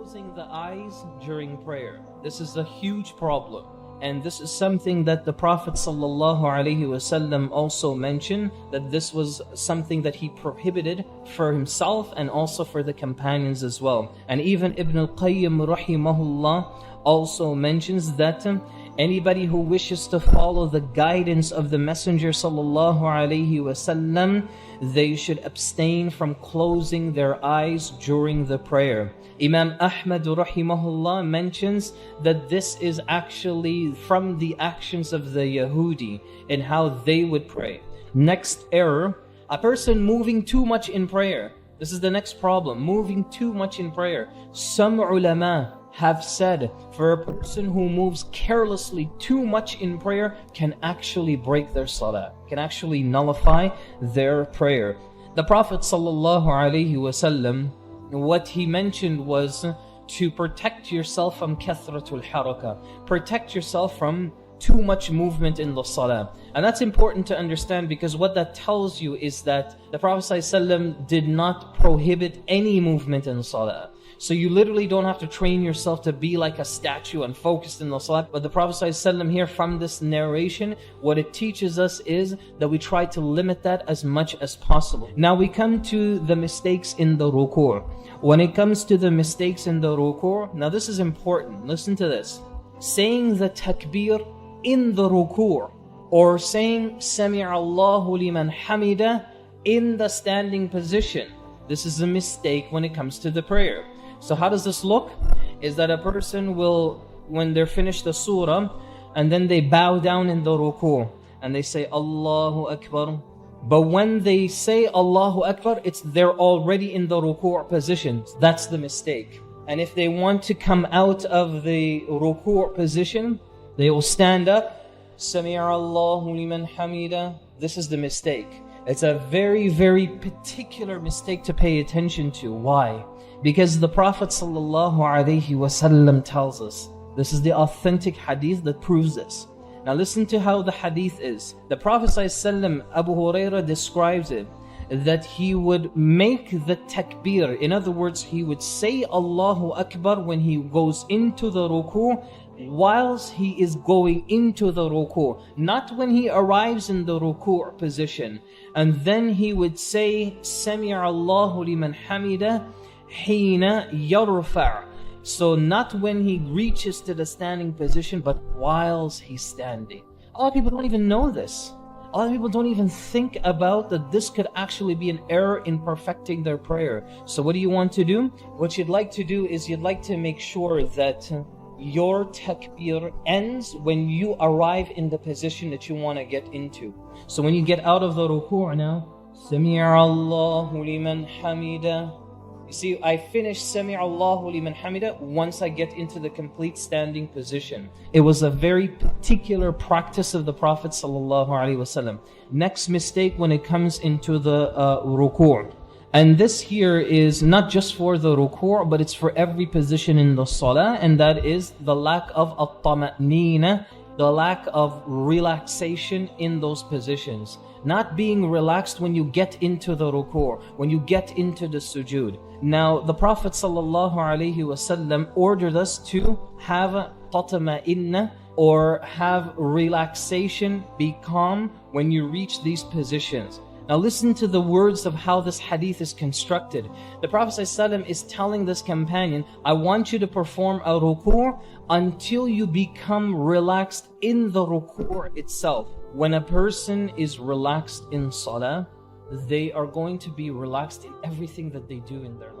Closing the eyes during prayer. This is a huge problem. And this is something that the Prophet ﷺ also mentioned, that this was something that he prohibited for himself and also for the companions as well. And even Ibn al-Qayyim rahimahullah also mentions that anybody who wishes to follow the guidance of the Messenger ﷺ, they should abstain from closing their eyes during the prayer. Imam Ahmad rahimahullah mentions that this is actually from the actions of the Yahudi and how they would pray. Next error, a person moving too much in prayer. This is the next problem, moving too much in prayer. Some ulama have said for a person who moves carelessly too much in prayer can actually break their salah, can actually nullify their prayer. The Prophet ﷺ, what he mentioned was to protect yourself from kathratul haraka, protect yourself from too much movement in the salah. And that's important to understand, because what that tells you is that the Prophet ﷺ did not prohibit any movement in salah. So you literally don't have to train yourself to be like a statue and focused in the salah. But the Prophet ﷺ here, from this narration, what it teaches us is that we try to limit that as much as possible. Now we come to the mistakes in the ruku'. When it comes to the mistakes in the ruku', now this is important. Listen to this. Saying the takbir in the ruku', or saying Sami'a Allahu liman hamida in the standing position. This is a mistake when it comes to the prayer. So how does this look? Is that a person will, when they're finished the surah, and then they bow down in the ruku' and they say Allahu Akbar. But when they say Allahu Akbar, they're already in the ruku' position. That's the mistake. And if they want to come out of the ruku' position, they will stand up, Sami'a Allahu liman hamida. This is the mistake. It's a very, very particular mistake to pay attention to. Why? Because the Prophet ﷺ tells us, this is the authentic hadith that proves this. Now listen to how the hadith is. The Prophet ﷺ, Abu Hurairah describes it, that he would make the takbir. In other words, he would say Allahu Akbar when he goes into the ruku', whilst he is going into the ruku', not when he arrives in the ruku' position. And then he would say Sami'a Allahu liman hamida hina yarfa'. So not when he reaches to the standing position, but whilst he's standing. A lot of people don't even know this. A lot of people don't even think about that this could actually be an error in perfecting their prayer. So what do you want to do? What you'd like to do is you'd like to make sure that your takbir ends when you arrive in the position that you want to get into. So when you get out of the ruku' now, Sami'a Allahu liman hamida. You see, I finish Sami'a Allahu liman hamida once I get into the complete standing position. It was a very particular practice of the Prophet ﷺ. Next mistake when it comes into the ruku'. And this here is not just for the ruku', but it's for every position in the salah, and that is the lack of at-tama'nina, the lack of relaxation in those positions. Not being relaxed when you get into the ruku', when you get into the sujood. Now, the Prophet ﷺ ordered us to have tatma'inna, or have relaxation, be calm when you reach these positions. Now listen to the words of how this hadith is constructed. The Prophet ﷺ is telling this companion, I want you to perform a ruku' until you become relaxed in the ruku' itself. When a person is relaxed in salah, they are going to be relaxed in everything that they do in their life.